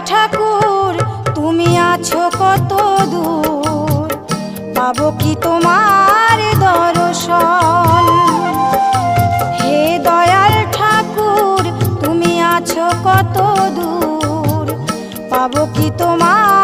ঠাকুর তুমি আছো কত দূর, পাবো কি তোমার দর্শন। হে দয়াল ঠাকুর তুমি আছো কত দূর, পাবো কি তোমার